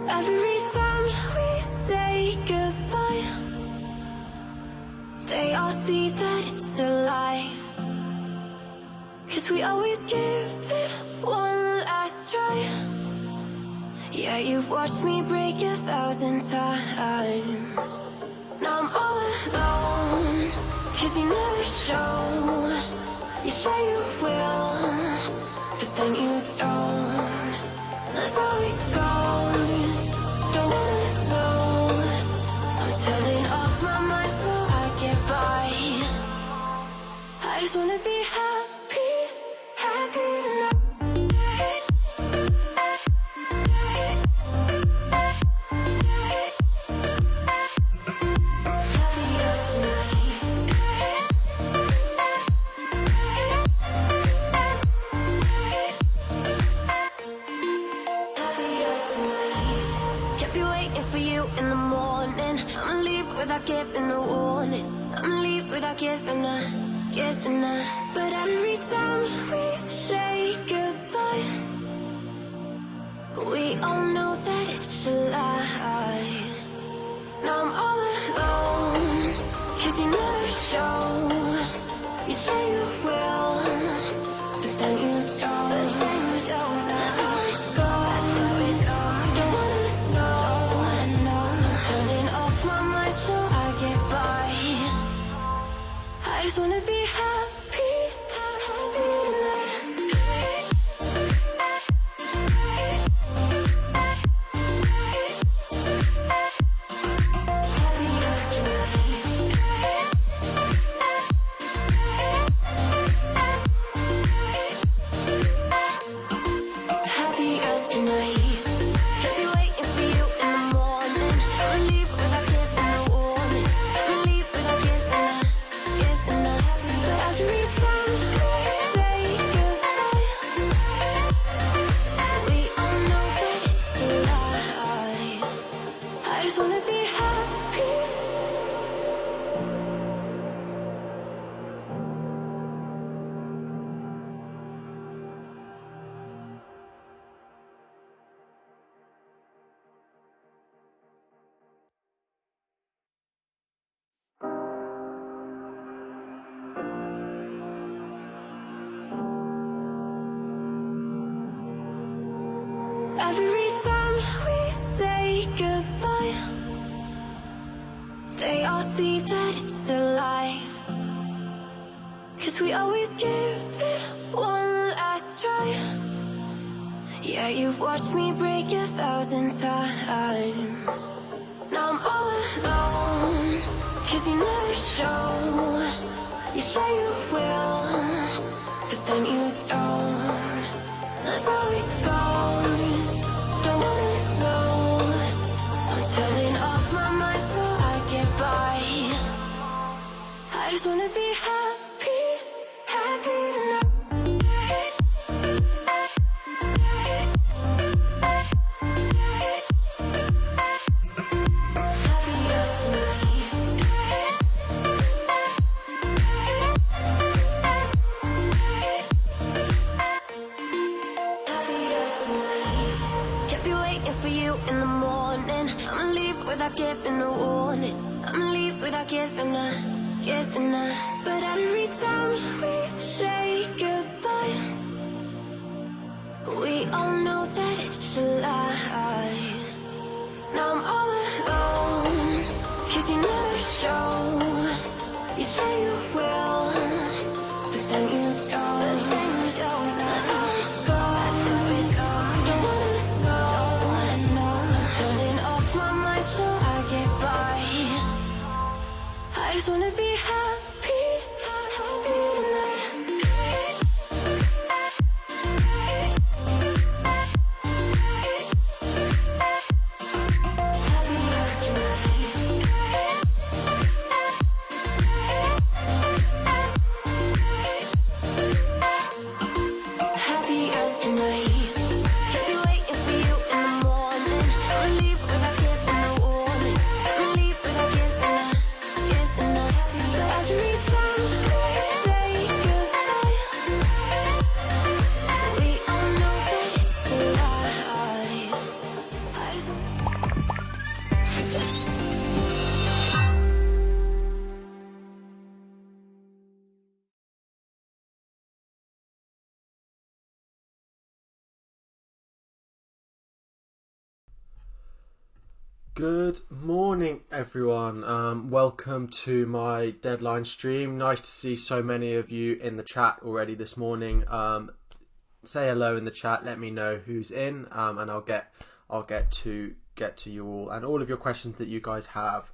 Every time we say goodbye, they all see that it's a lie. 'Cause we always give it one last try. Yeah, you've watched me break 1,000 times. Now I'm all alone, 'cause you never show. You say you will, but then you don't. That's how it goes. Don't wanna know. I'm turning off my mind so I get by. I just wanna be happy, happy tonight. In the morning, I'ma leave without giving a warning. I'ma leave without giving a. But every time we say goodbye, we all know that it's a lie. Now I'm all alone, 'cause you never show. You say you will, but then you don't. That's how it goes. Don't wanna know. Turning off my mind so I get by. I just wanna be happy, happy tonight. Happier tonight. Kept you waiting for you in the morning. I'ma leave without giving a warning. I'ma leave without giving a. But every time we say goodbye, we all know that it's a lie. I just wanna be happy. Every time we say goodbye, they all see that it's a lie. 'Cause we always give it one last try. Yeah, you've watched me break 1,000 times. Now I'm all alone, 'cause you never show. You say you will, but then you don't. That's how it goes. Don't wanna know. I'm turning off my mind so I get by. I just wanna be happy, happy tonight. Happier tonight. Happier tonight. Kept you waiting for you in the morning. I'ma leave without giving a warning. I'ma leave without giving a. But every time we say goodbye, we all know that it's a lie. Now I'm all alone, 'cause you never show. You say you will, but then you don't. That's how it goes. Don't wanna know. I'm turning off my mind so I get by. I just wanna be happy, happy tonight. Happier Good morning, everyone. Welcome to my deadline stream. Nice to see so many of you in the chat already this morning. Say hello in the chat. Let me know who's in, and I'll get to you all and all of your questions that you guys have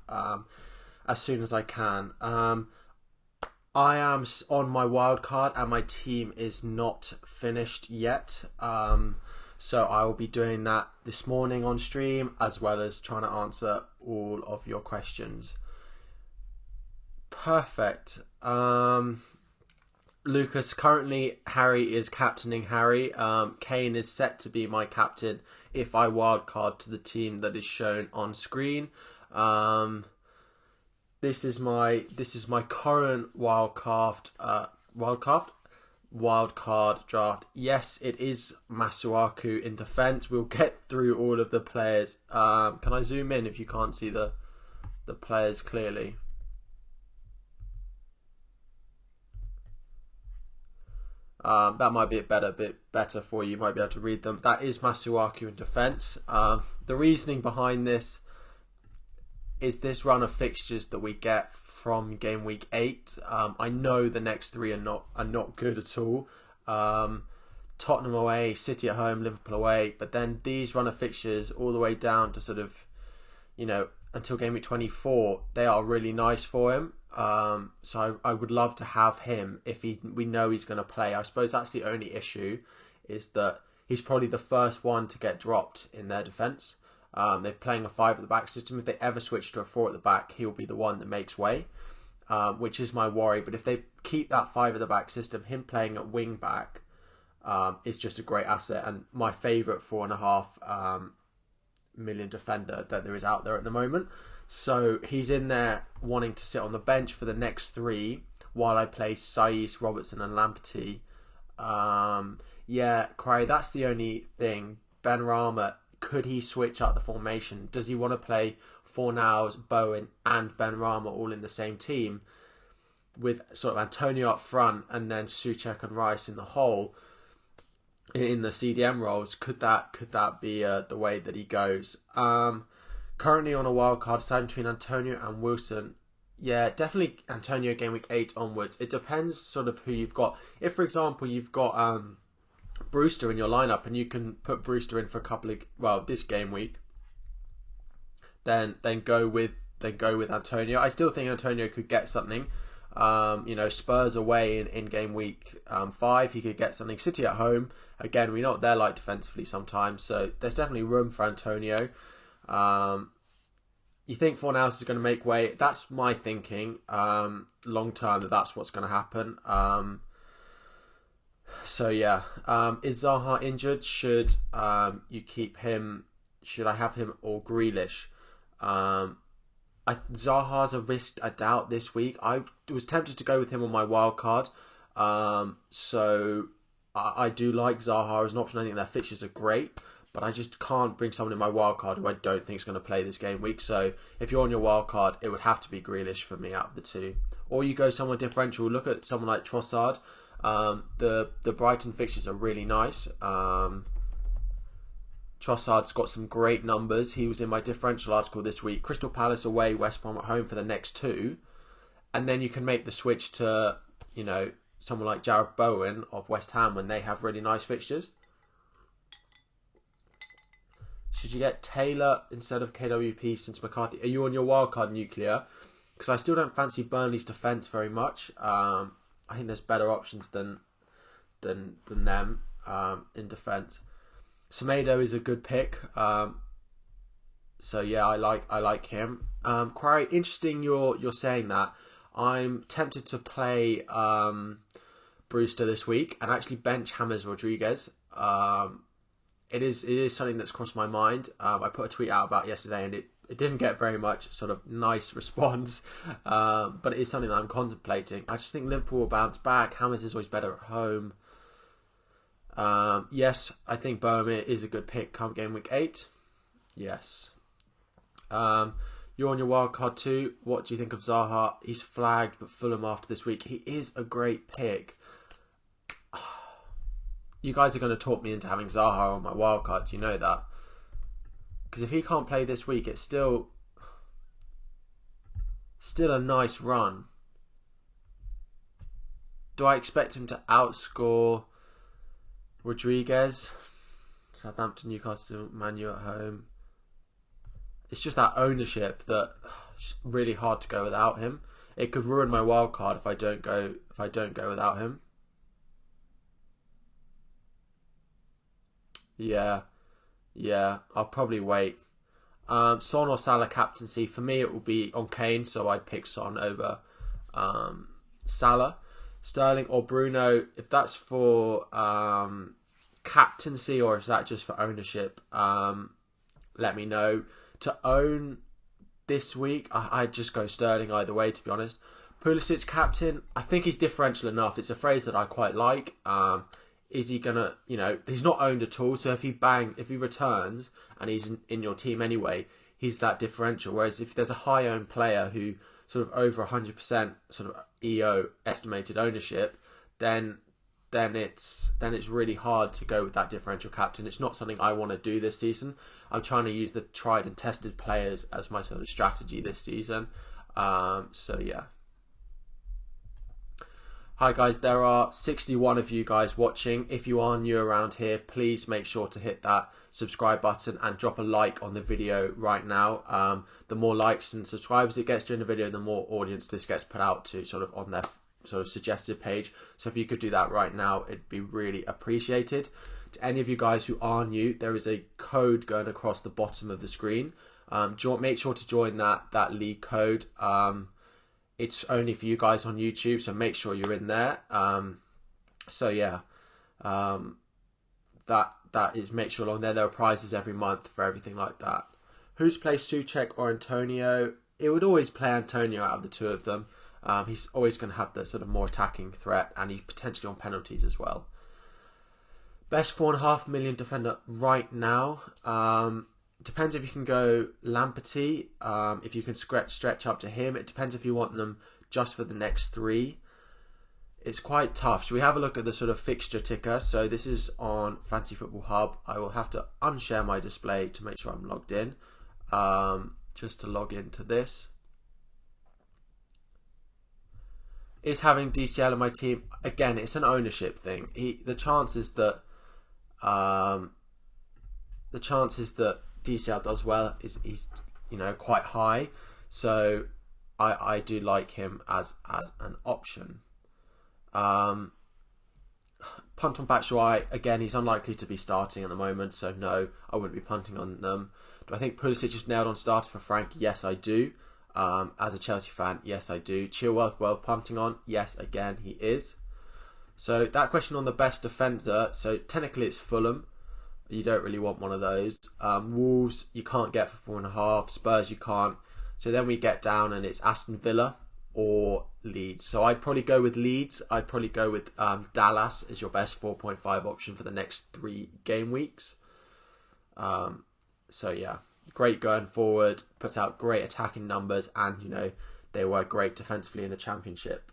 as soon as I can. I am on my wildcard and my team is not finished yet. So I will be doing that this morning on stream, as well as trying to answer all of your questions. Perfect. Lucas, currently Harry is captaining Harry. Kane is set to be my captain if I wildcard to the team that is shown on screen. This is my current wildcard draft. Yes, it is Masuaku in defence. We'll get through all of the players. Can I zoom in if you can't see the players clearly? That might be a bit better for you. You might be able to read them. That is Masuaku in defence. The reasoning behind this is this run of fixtures that we get from game week 8. I know the next 3 are not good at all. Tottenham away, City at home, Liverpool away, but then these run of fixtures all the way down to sort of, until game week 24, they are really nice for him. So I would love to have him if we know he's going to play. I suppose that's the only issue, is that he's probably the first one to get dropped in their defence. They're playing a 5 at the back system. If they ever switch to a 4 at the back, he'll be the one that makes way, which is my worry. But if they keep that 5 at the back system, him playing at wing back is just a great asset, and my favourite 4.5 million defender that there is out there at the moment. So he's in there wanting to sit on the bench for the next 3 while I play Saiz, Robertson and Lamptey. Quarry, that's the only thing. Benrahma, could he switch up the formation? Does he want to play Fornals, Bowen and Benrahma all in the same team with sort of Antonio up front and then Souček and Rice in the hole in the CDM roles? Could that be the way that he goes? Currently on a wild card, deciding between Antonio and Wilson. Yeah, definitely Antonio game week 8 onwards. It depends sort of who you've got. If, for example, you've got Brewster in your lineup and you can put Brewster in for this game week, then go with Antonio. I still think Antonio could get something. Spurs away in game week 5, he could get something. City at home, again, we know what they're like defensively sometimes, so there's definitely room for Antonio. You think Fornals is going to make way? That's my thinking. Long term, that's what's going to happen. Is Zaha injured? Should you keep him? Should I have him or Grealish? Zaha's a risk, I doubt, this week. I was tempted to go with him on my wild card. So I do like Zaha as an option. I think their fixtures are great, but I just can't bring someone in my wild card who I don't think is going to play this game week. So if you're on your wild card, it would have to be Grealish for me out of the 2. Or you go somewhere differential. Look at someone like Trossard. The Brighton fixtures are really nice. Trossard's got some great numbers. He was in my differential article this week. Crystal Palace away, West Brom at home for the next 2. And then you can make the switch to, someone like Jarrod Bowen of West Ham when they have really nice fixtures. Should you get Taylor instead of KWP since McCarthy? Are you on your wildcard, Nuclear? Because I still don't fancy Burnley's defence very much. I think there's better options than them in defence. Semedo is a good pick. I like him. Quarry, interesting you're saying that. I'm tempted to play Brewster this week and actually bench James Rodriguez. It is something that's crossed my mind. I put a tweet out about it yesterday and it didn't get very much sort of nice response, but it is something that I'm contemplating. I just think Liverpool will bounce back. James is always better at home. Yes, I think Bowen is a good pick come game week 8. Yes. You're on your wildcard too. What do you think of Zaha? He's flagged, but Fulham after this week. He is a great pick. You guys are going to talk me into having Zaha on my wildcard. You know that. Because if he can't play this week, it's still a nice run. Do I expect him to outscore Rodriguez? Southampton, Newcastle, Man U at home. It's just that ownership that it's really hard to go without him. It could ruin my wild card if I don't go without him. Yeah, I'll probably wait. Son or Salah captaincy. For me, it will be on Kane, so I'd pick Son over Salah. Sterling or Bruno. If that's for captaincy or is that just for ownership, let me know. To own this week, I'd just go Sterling either way, to be honest. Pulisic captain. I think he's differential enough. It's a phrase that I quite like. Is he gonna, he's not owned at all. So if he returns and he's in your team anyway, he's that differential. Whereas if there's a high owned player who sort of over 100% sort of EO estimated ownership, then it's really hard to go with that differential captain. It's not something I want to do this season. I'm trying to use the tried and tested players as my sort of strategy this season. So yeah. Hi guys, there are 61 of you guys watching. If you are new around here, please make sure to hit that subscribe button and drop a like on the video right now. The more likes and subscribers it gets during the video, the more audience this gets put out to sort of on their sort of suggested page. So if you could do that right now, it'd be really appreciated. To any of you guys who are new, there is a code going across the bottom of the screen. Make sure to join that league code. It's only for you guys on YouTube, so make sure you're in there. So yeah, that is, make sure along there. There are prizes every month for everything like that. Who's play Souček or Antonio? It would always play Antonio out of the two of them. He's always going to have the sort of more attacking threat, and he's potentially on penalties as well. Best 4.5 million defender right now. Depends if you can go Lamperty, if you can stretch up to him. It depends if you want them just for the next 3. It's quite tough. Should we have a look at the sort of fixture ticker? So this is on Fantasy Football Hub. I will have to unshare my display to make sure I'm logged in. Just to log into this. Is having DCL in my team, again, it's an ownership thing. The chances that DCL does well is quite high, so I do like him as an option. Punt on Batshuayi, again, he's unlikely to be starting at the moment, so no, I wouldn't be punting on them. Do I think Pulisic is nailed on starter for Frank? Yes, I do. As a Chelsea fan, yes, I do. Chilwell, well, punting on? Yes, again, he is. So that question on the best defender, so technically it's Fulham. You don't really want one of those. Wolves, you can't get for 4.5. Spurs, you can't. So then we get down and it's Aston Villa or Leeds. So I'd probably go with Leeds. I'd probably go with Dallas as your best 4.5 option for the next 3 game weeks. So yeah, great going forward. Puts out great attacking numbers, and they were great defensively in the Championship.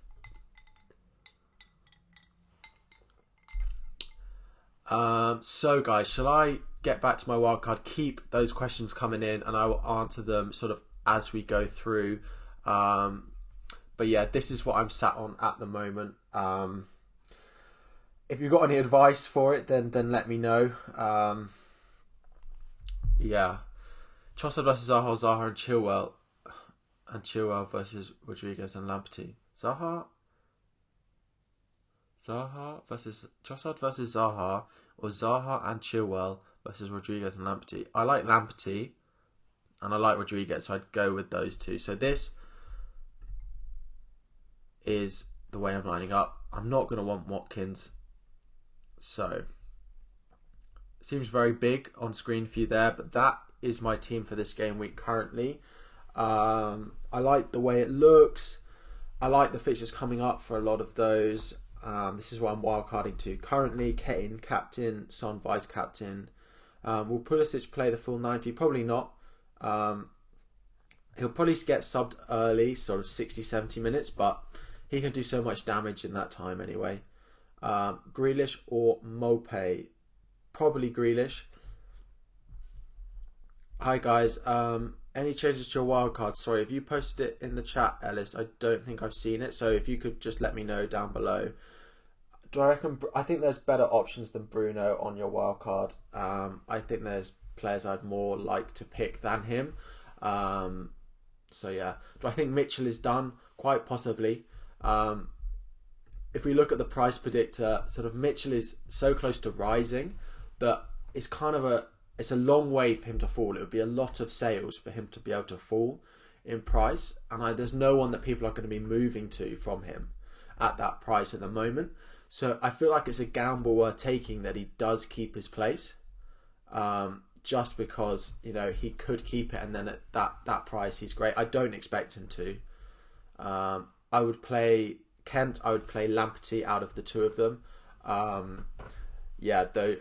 So guys, shall I get back to my wildcard? Keep those questions coming in and I will answer them sort of as we go through. But yeah, this is what I'm sat on at the moment. If you've got any advice for it, then let me know. Yeah. Trossard versus Zaha and Chilwell. And Chilwell versus Rodriguez and Lamperty. Zaha versus Trossard versus Zaha, or Zaha and Chilwell versus Rodriguez and Lamperty. I like Lamperty and I like Rodriguez, so I'd go with those two. So this is the way I'm lining up. I'm not going to want Watkins. So it seems very big on screen for you there, but that is my team for this game week currently. I like the way it looks. I like the fixtures coming up for a lot of those. This is what I'm wildcarding to currently. Kane captain, Son vice captain. Will Pulisic play the full 90? Probably not. He'll probably get subbed early, sort of 60, 70 minutes, but he can do so much damage in that time anyway. Grealish or Mopé? Probably Grealish. Hi guys, any changes to your wildcard? Sorry, if you posted it in the chat, Ellis, I don't think I've seen it, so if you could just let me know down below. I think there's better options than Bruno on your wildcard. I think there's players I'd more like to pick than him. So yeah, do I think Mitchell is done? Quite possibly. If we look at the price predictor, sort of Mitchell is so close to rising that it's kind of it's a long way for him to fall. It would be a lot of sales for him to be able to fall in price, and there's no one that people are going to be moving to from him at that price at the moment. So I feel like it's a gamble worth taking that he does keep his place, just because, you know, he could keep it, and then at that price he's great. I don't expect him to. I would play Kent. I would play Lamptey out of the two of them. Though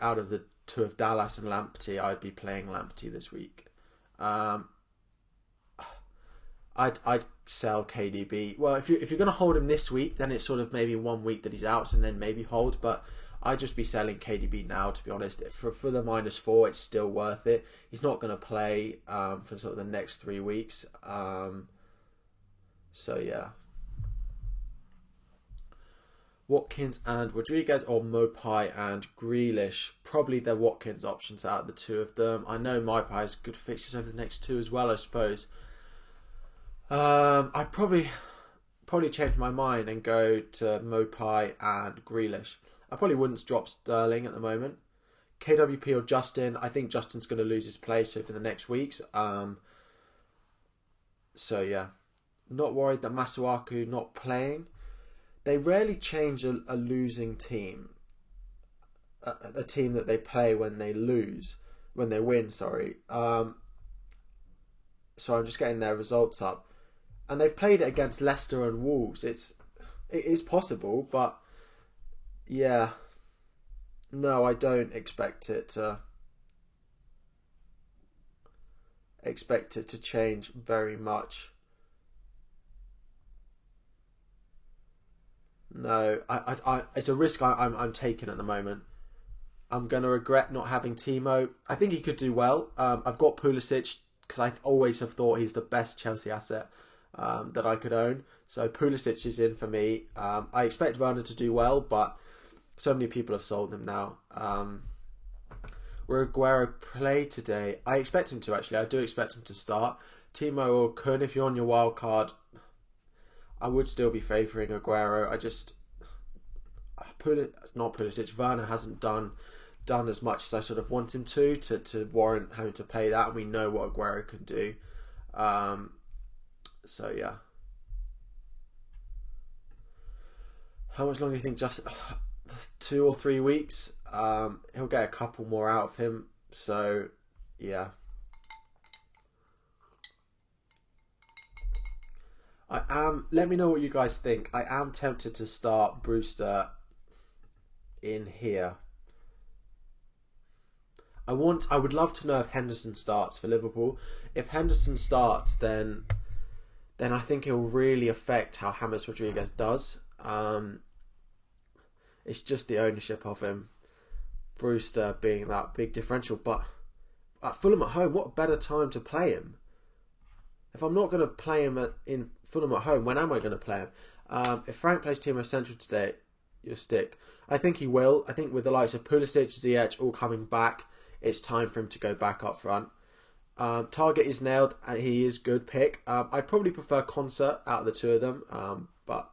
out of the two of Dallas and Lamptey, I'd be playing Lamptey this week. I'd sell KDB. Well, if you're going to hold him this week, then it's sort of maybe 1 week that he's out, and then maybe hold. But I'd just be selling KDB now, to be honest. For the -4, it's still worth it. He's not going to play for sort of the next 3 weeks. So yeah. Watkins and Rodriguez, or Mopai and Grealish. Probably the Watkins options out of the two of them. I know Mopai has good fixtures over the next 2 as well, I suppose. I'd probably change my mind and go to Mopai and Grealish. I probably wouldn't drop Sterling at the moment. KWP or Justin. I think Justin's going to lose his place over the next weeks. So yeah, not worried that Masuaku not playing. They rarely change a losing team, a team that they play when they win. Sorry. So I'm just getting their results up, and they've played it against Leicester and Wolves. It is possible, but yeah, no, I don't expect it to change very much. No, it's a risk I'm taking at the moment. I'm going to regret not having Timo. I think he could do well. I've got Pulisic because I always have thought he's the best Chelsea asset that I could own. So Pulisic is in for me. I expect Werner to do well, but so many people have sold him now. Will Aguero play today? I expect him to, actually. I do expect him to start. Timo or Kun, if you're on your wild card, I would still be favouring Aguero. Not Pulisic. Werner hasn't done as much as I sort of want him to warrant having to pay that. And we know what Aguero can do. So yeah. How much longer do you think? Just 2 or 3 weeks. He'll get a couple more out of him. So yeah. Let me know what you guys think. I am tempted to start Brewster in here. I would love to know if Henderson starts for Liverpool. If Henderson starts, then I think it will really affect how James Rodriguez does. It's just the ownership of him. Brewster being that big differential, but at Fulham at home, what a better time to play him. If I'm not going to play him in Fulham at home, when am I going to play him? If Frank plays Timo Central today, you'll stick. I think he will. I think with the likes of Pulisic, Ziyech all coming back, it's time for him to go back up front. Target is nailed, and he is good pick. I'd probably prefer Concert out of the two of them, but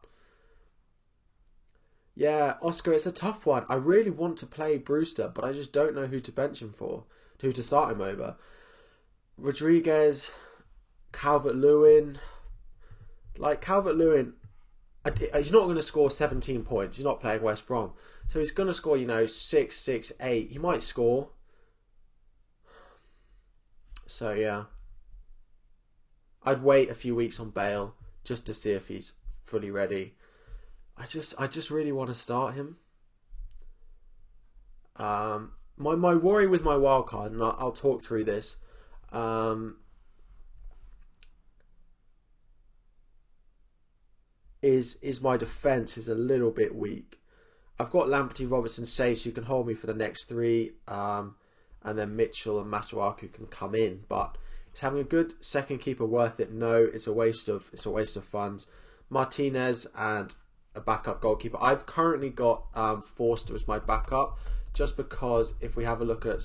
yeah, Oscar, it's a tough one. I really want to play Brewster, but I just don't know who to bench him for, who to start him over. Rodriguez, Calvert-Lewin. Like, Calvert-Lewin, he's not going to score 17 points. He's not playing West Brom. So he's going to score, 6, 8. He might score. So, yeah. I'd wait a few weeks on Bale just to see if he's fully ready. I just really want to start him. My worry with my wildcard, and I'll talk through this, is my defence is a little bit weak. I've got Lamptey, Robertson, Sayce who can hold me for the next 3, and then Mitchell and Masuaku can come in. But is having a good second keeper worth it? No, it's a waste of funds. Martinez and a backup goalkeeper. I've currently got Forster as my backup, just because if we have a look at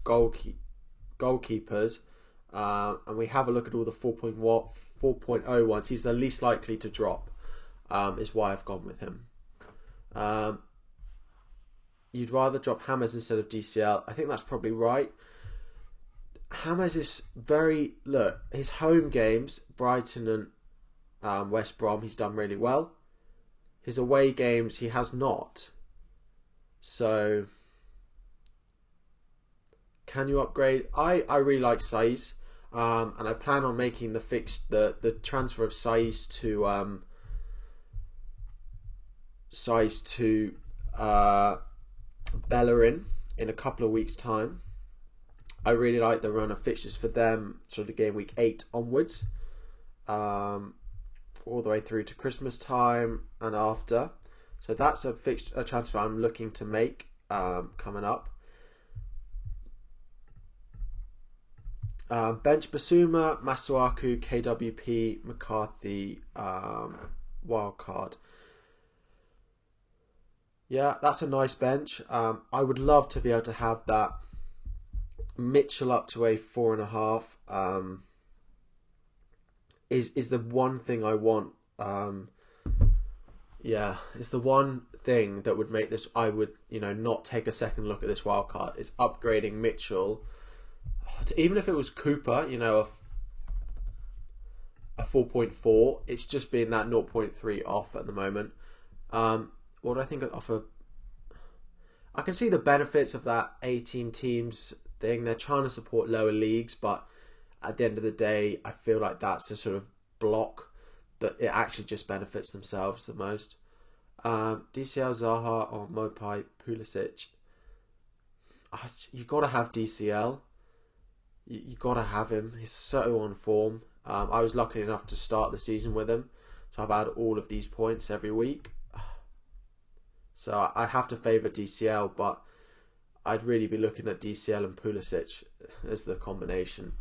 goalkeepers, and we have a look at all the 4.0 ones, he's the least likely to drop. Is why I've gone with him. You'd rather drop Hammers instead of DCL. I think that's probably right. Hammers is his home games, Brighton and West Brom, he's done really well. His away games, he has not. So, can you upgrade? I really like Sayce, and I plan on making the transfer of Sayce to Bellerin in a couple of weeks' time. I really like the run of fixtures for them, sort of game week 8 onwards, all the way through to Christmas time and after. So that's a transfer I'm looking to make coming up. Bench Basuma, Masuaku, KWP, McCarthy, Wildcard. Yeah, that's a nice bench. I would love to be able to have that. Mitchell up to a 4.5 is the one thing I want. It's the one thing that would make this. I would not take a second look at this wild card. Is upgrading Mitchell even if it was Cooper, a 4.4. It's just been that 0.3 off at the moment. What do I think of I can see the benefits of that 18 teams thing. They're trying to support lower leagues, but at the end of the day, I feel like that's a sort of block that it actually just benefits themselves the most. DCL, Zaha, or Mopai, Pulisic. You got to have DCL. You got to have him. He's so on form. I was lucky enough to start the season with him, so I've had all of these points every week. So I'd have to favour DCL, but I'd really be looking at DCL and Pulisic as the combination.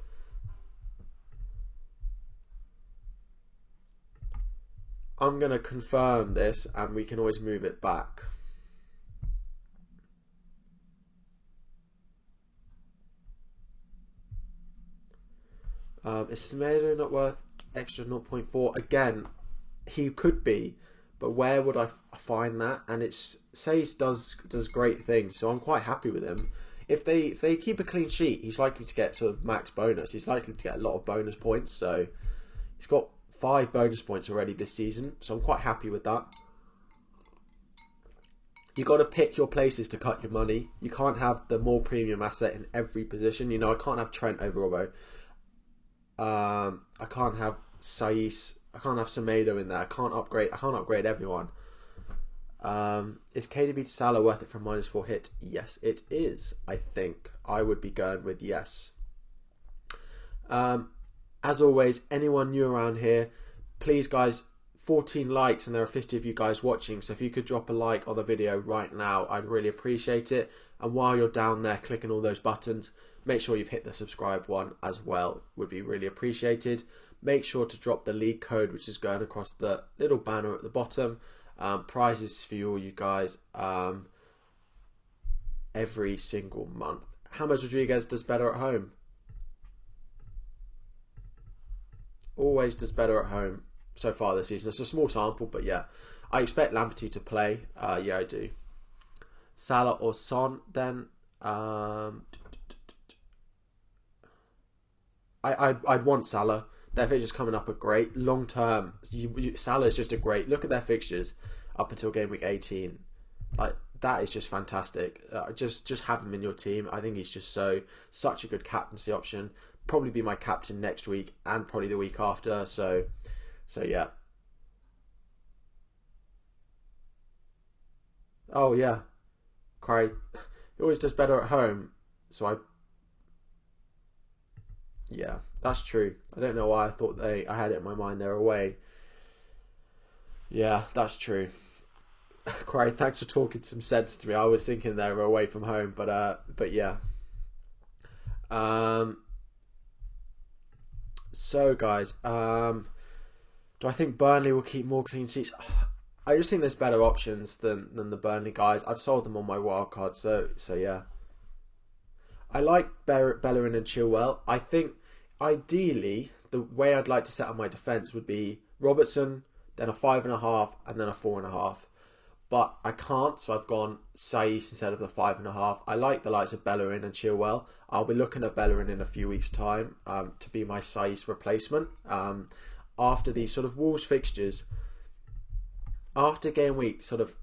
I'm going to confirm this and we can always move it back. Is Semedo not worth extra 0.4? Again, he could be, but where would I find that? And it's Sayce does great things, so I'm quite happy with him. If they keep a clean sheet, he's likely to get sort of max bonus. He's likely to get a lot of bonus points, so he's got 5 bonus points already this season, so I'm quite happy with that. You got to pick your places to cut your money. You can't have the more premium asset in every position. I can't have Trent over Robbo. I can't have Sayce. I can't have Semedo in there. I can't upgrade everyone. Is KDB to Salah worth it for -4 hit? Yes, it is. I think I would be going with yes. As always, anyone new around here, please guys, 14 likes and there are 50 of you guys watching, so if you could drop a like on the video right now, I'd really appreciate it. And while you're down there clicking all those buttons, make sure you've hit the subscribe one as well, would be really appreciated. Make sure to drop the league code, which is going across the little banner at the bottom. Prizes for all you guys every single month. James Rodriguez does better at home. Always does better at home so far this season. It's a small sample, but yeah. I expect Lamptey to play. Yeah, I do. Salah or Son, then. I'd want Salah. Their fixtures coming up are great. Long term, Salah is just a great... Look at their fixtures up until game week 18. Like, that is just fantastic. Just have him in your team. I think he's just such a good captaincy option. Probably be my captain next week and probably the week after. So yeah. Oh yeah, Craig. He always does better at home. Yeah, that's true. I don't know why I thought I had it in my mind they're away. Yeah, that's true. Quite. Thanks for talking some sense to me. I was thinking they were away from home, but yeah. So guys, do I think Burnley will keep more clean sheets? I just think there's better options than the Burnley guys. I've sold them on my wildcard, so yeah. I like Bellerin and Chilwell. I think ideally the way I'd like to set up my defence would be Robertson, then a 5.5, and then a 4.5. But I can't, so I've gone Saiss instead of the 5.5. I like the likes of Bellerin and Chilwell. I'll be looking at Bellerin in a few weeks' time to be my Saiss replacement. After these sort of Wolves fixtures, after game week sort of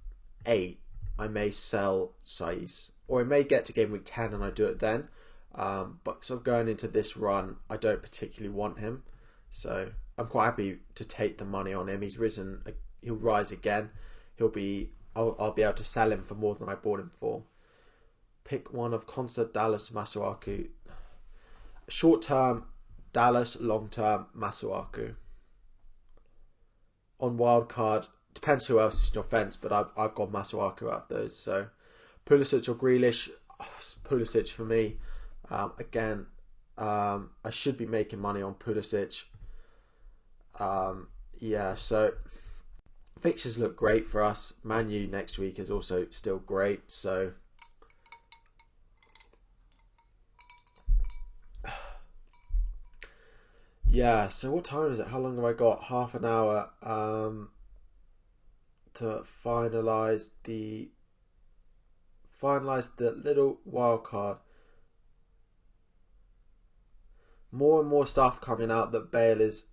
8, I may sell Saiss. Or I may get to game week 10 and I do it then. But sort of going into this run, I don't particularly want him. So I'm quite happy to take the money on him. He's risen. He'll rise again. I'll be able to sell him for more than I bought him for. Pick one of Concert, Dallas, Masuaku. Short term, Dallas. Long term, Masuaku. On wildcard, depends who else is in your fence, but I've got Masuaku out of those. So Pulisic or Grealish, Pulisic for me. Again, I should be making money on Pulisic. Yeah, so fixtures look great for us. Man U next week is also still great. So yeah, so what time is it? How long have I got? Half an hour to finalise the little wild card. More and more stuff coming out that Bale is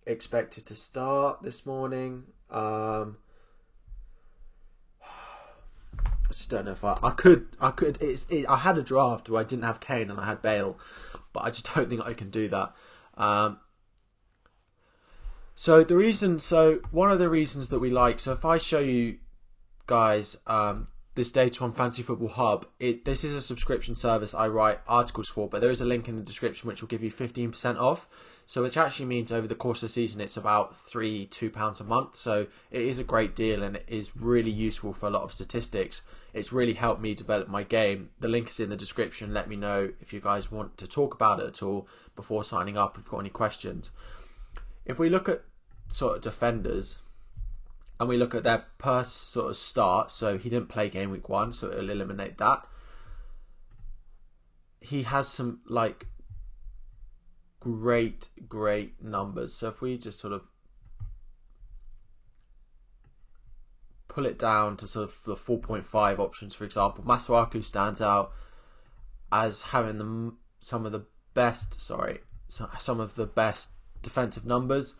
expected to start this morning. I just don't know if I could. I had a draft where I didn't have Kane and I had Bale, but I just don't think I can do that. So one of the reasons that we like. So if I show you guys this data on Fantasy Football Hub, this is a subscription service I write articles for, but there is a link in the description which will give you 15% off. So which actually means over the course of the season it's about £2 a month. So it is a great deal and it is really useful for a lot of statistics. It's really helped me develop my game. The link is in the description. Let me know if you guys want to talk about it at all before signing up if you've got any questions. If we look at sort of defenders and we look at their per sort of start, so he didn't play game week 1, so it'll eliminate that. He has some like great numbers. So if we just sort of pull it down to sort of the 4.5 options, for example, Masuaku stands out as having some of the best defensive numbers.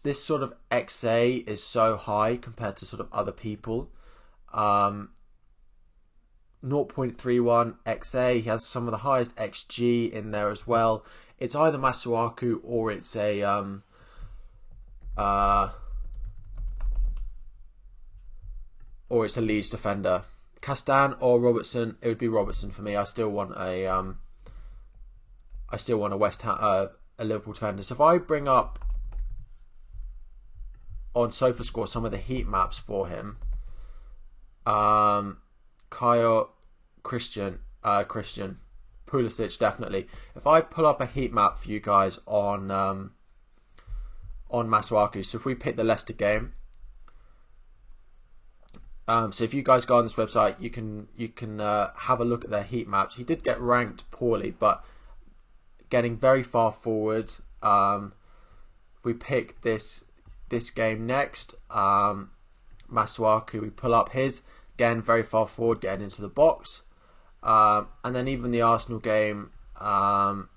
This sort of XA is so high compared to sort of other people. 0.31 XA. He has some of the highest XG in there as well. It's either Masuaku or it's a Leeds defender. Castan or Robertson. It would be Robertson for me. I still want a West Ham, a Liverpool defender. So if I bring up on SofaScore some of the heat maps for him, Kyle, Christian, Pulisic, definitely. If I pull up a heat map for you guys on Masuaku, so if we pick the Leicester game, so if you guys go on this website, you can have a look at their heat maps. He did get ranked poorly, but getting very far forward. We pick this game next. Masuaku, we pull up his, again very far forward, getting into the box. And then even the Arsenal game for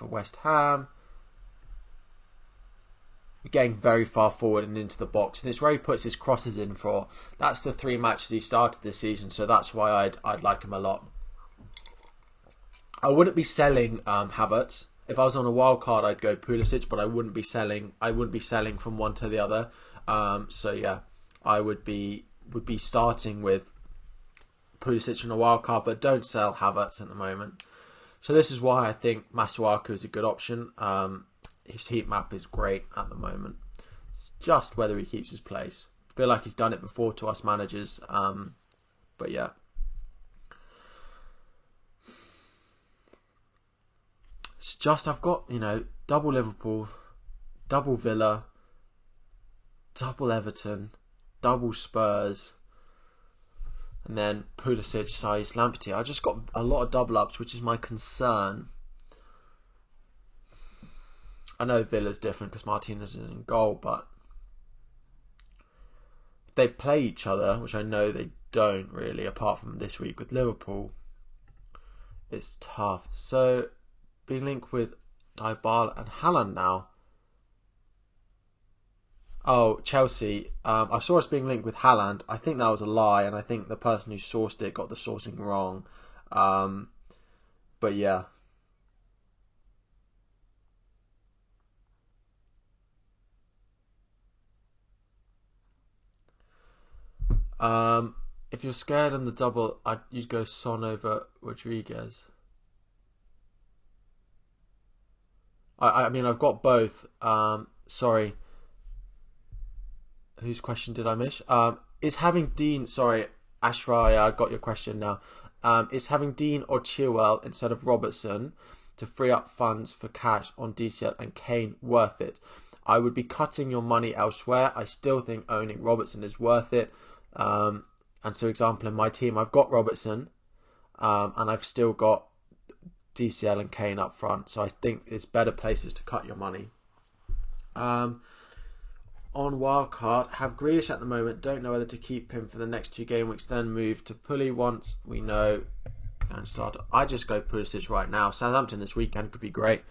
West Ham, getting very far forward and into the box, and it's where he puts his crosses in for. That's the 3 matches he started this season, so that's why I'd like him a lot. I wouldn't be selling Havertz. If I was on a wild card, I'd go Pulisic, but I wouldn't be selling from one to the other. So yeah, I would be starting with Pulisic on a wild card, but don't sell Havertz at the moment. So this is why I think Masuaku is a good option. His heat map is great at the moment. just whether he keeps his place. I feel like he's done it before to us managers. But yeah. It's just, I've got, double Liverpool, double Villa, double Everton, double Spurs, and then Pulisic, Saiss, Lamptey. I just got a lot of double ups, which is my concern. I know Villa's different because Martinez is in goal, but if they play each other, which I know they don't really, apart from this week with Liverpool, it's tough. So, being linked with Dybala and Haaland now. Oh, Chelsea. I saw us being linked with Haaland. I think that was a lie, and I think the person who sourced it got the sourcing wrong. But yeah. If you're scared on the double, you'd go Son over Rodriguez. I mean, I've got both. Sorry. Whose question did I miss? Is having Dean... Sorry, Ashray, I got your question now. Is having Dean or Chilwell instead of Robertson to free up funds for cash on DCL and Kane worth it? I would be cutting your money elsewhere. I still think owning Robertson is worth it. And so, example, in my team, I've got Robertson, and I've still got DCL and Kane up front. So I think it's better places to cut your money. On Wildcard, have Grealish at the moment. Don't know whether to keep him for the next 2 game weeks, then move to Pulley once we know and start. I just go Pulisic right now. Southampton this weekend could be great.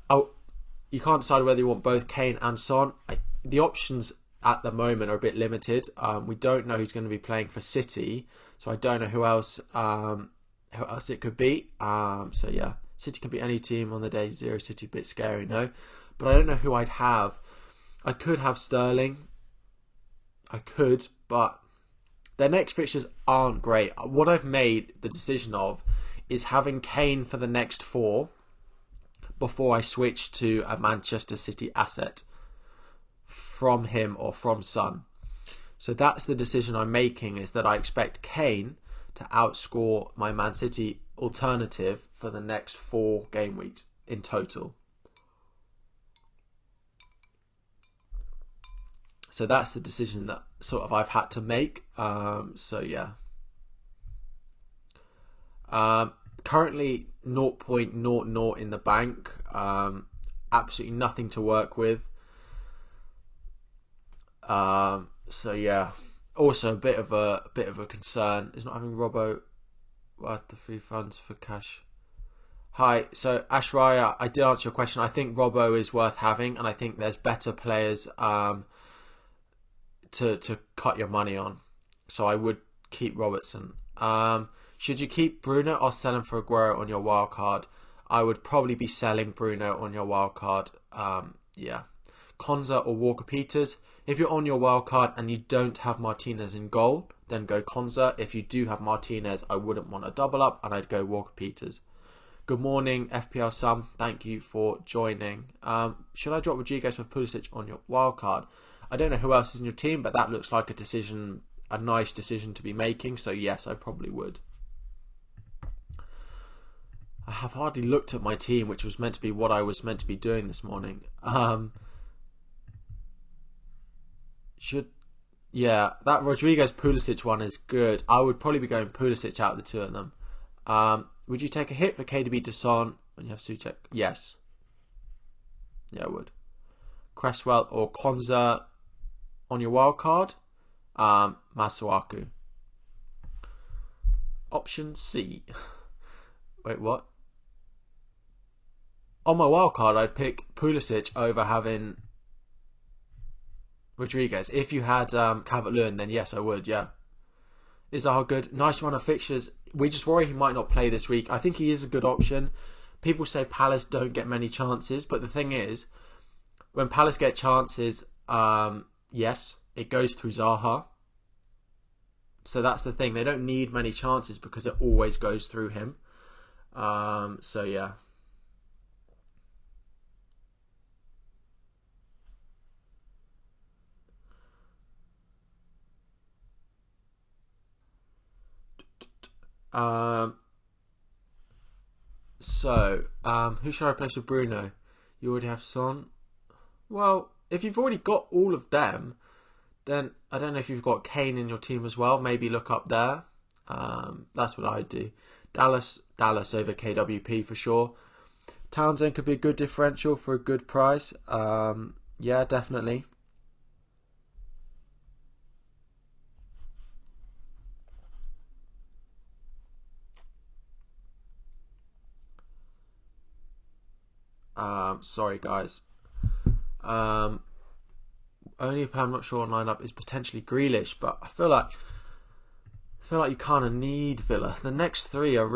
You can't decide whether you want both Kane and Son. The options at the moment are a bit limited. We don't know who's going to be playing for City, so I don't know who else it could be. So yeah, City can be any team on the day. 0 City, a bit scary, no? But I don't know who I'd have. I could have Sterling. I could, but their next fixtures aren't great. What I've made the decision of is having Kane for the next 4 before I switch to a Manchester City asset from him or from Son. So that's the decision I'm making, is that I expect Kane to outscore my Man City alternative for the next 4 game weeks in total. So that's the decision that sort of I've had to make. So yeah. Currently 0.00 in the bank. Absolutely nothing to work with. So yeah. Also a bit of a concern is not having Robbo worth the free funds for cash. Hi, so Ashraya, I did answer your question. I think Robbo is worth having, and I think there's better players to cut your money on. So I would keep Robertson. Should you keep Bruno or sell him for Aguero on your wild card? I would probably be selling Bruno on your wild card. Yeah. Konza or Walker-Peters. If you're on your wild card and you don't have Martinez in goal, then go Konza. If you do have Martinez, I wouldn't want a double up, and I'd go Walker-Peters. Good morning, FPL Sam. Thank you for joining. Should I drop Rodriguez for Pulisic on your wild card? I don't know who else is in your team, but that looks like a nice decision to be making. So yes, I probably would. I have hardly looked at my team, which was meant to be what I was meant to be doing this morning. That Rodriguez Pulisic one is good. I would probably be going Pulisic out of the 2 of them. Would you take a hit for KDB to Son when you have Souček? Yes. Yeah, I would. Cresswell or Konza on your wild card? Masuaku. Option C. Wait, what? On my wild card, I'd pick Pulisic over having Rodriguez. If you had Calvert-Lewin, then yes, I would, yeah. Is Zaha good? Nice run of fixtures. We just worry he might not play this week. I think he is a good option. People say Palace don't get many chances, but the thing is, when Palace get chances, yes, it goes through Zaha. So that's the thing. They don't need many chances because it always goes through him. So yeah. Who should I replace with Bruno? You already have Son. Well, if you've already got all of them, then I don't know if you've got Kane in your team as well. Maybe look up there. That's what I'd do. Dallas over KWP for sure. Townsend could be a good differential for a good price. Yeah, definitely. Sorry guys. Only player I'm not sure on lineup is potentially Grealish, but I feel like you kind of need Villa. The next three are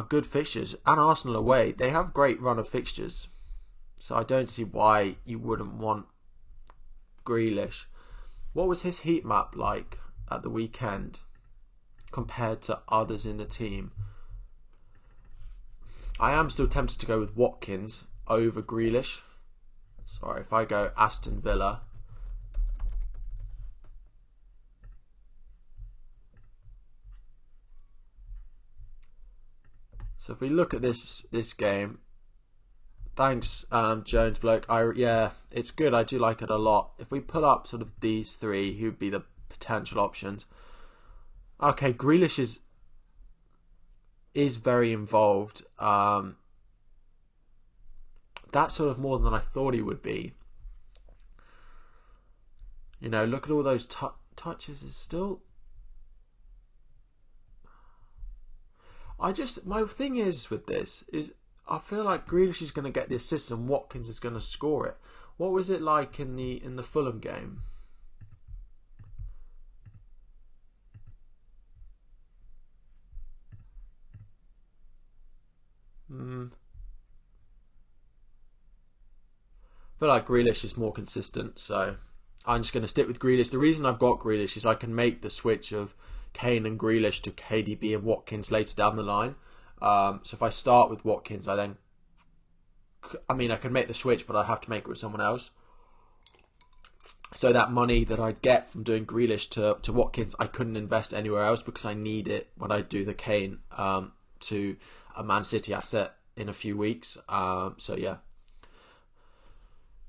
good fixtures, and Arsenal away. They have a great run of fixtures, so I don't see why you wouldn't want Grealish. What was his heat map like at the weekend compared to others in the team? I am still tempted to go with Watkins over Grealish. Sorry, if I go Aston Villa. So if we look at this game, thanks Jones bloke. It's good. I do like it a lot. If we put up sort of these three, who'd be the potential options? Okay, Grealish is very involved. That's sort of more than I thought he would be. You know, look at all those touches. Is still. My thing is with this is I feel like Grealish is going to get the assist and Watkins is going to score it. What was it like in the Fulham game? I feel like Grealish is more consistent, so I'm just going to stick with Grealish. The reason I've got Grealish is I can make the switch of Kane and Grealish to KDB and Watkins later down the line. So if I start with Watkins, I can make the switch, but I have to make it with someone else. So that money that I'd get from doing Grealish to Watkins, I couldn't invest anywhere else because I need it when I do the Kane to a Man City asset in a few weeks. So yeah.